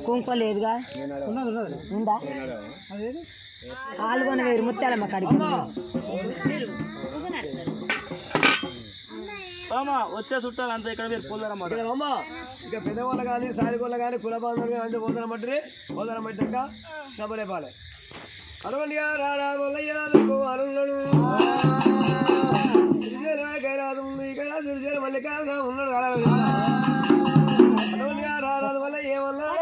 కుంకుమ లేదుగా ఉందా ఆలుగొన వేరు ముత్యాలమ్మ కాడికి వచ్చే చుట్టాలు అంతా ఇక్కడ మీరు పోతారన్నమాట ఇక పెద్దవాళ్ళు కానీ సారిగోళ్ళు కానీ కుల బాంధవులు కానీ పోతారం బట్టి పోతారం పట్టాక డబ్బులే పాలే అటువంటిగా రాడాదు అరుణుడు కైరాదు ఇక్కడ సిరిచేరు మల్లికారుగా ఉన్నాడు అటువంటిగా రారాదు వల్ల ఏమన్నాడు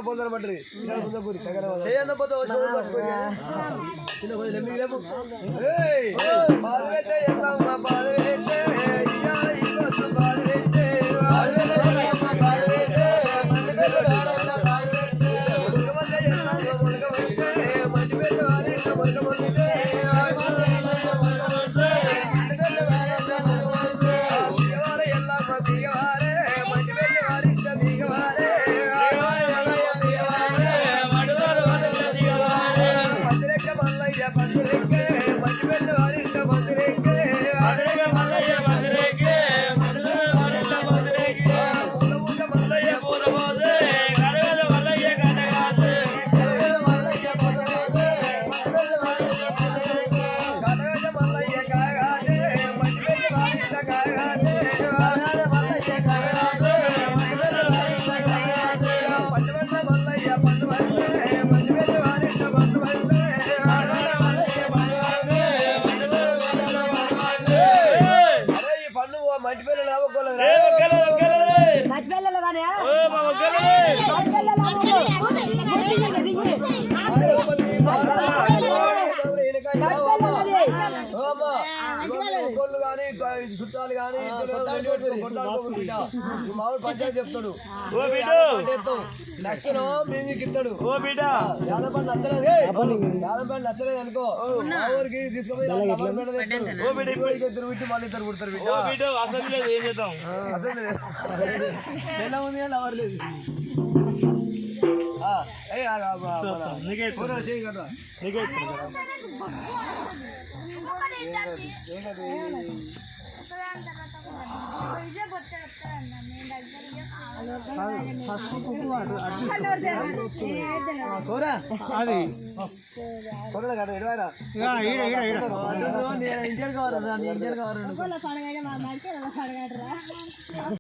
పోతారు బట్టి చుట్టాలు కానీ మామూలు పంచాయతీ చెప్తాడు నచ్చను మేము మీకు ఇస్తాడు యాదపండి నచ్చలేదు యాదపండి నచ్చలేదు అనుకో ఊరికి తీసుకుపోయి ఇద్దరు విట్టి మళ్ళీ ఇద్దరు కుడతారు అసలు ఏం చేద్దాం అసలు ఎలా ఉంది అని ఎవరు లేదు ఇంటికి కావాలి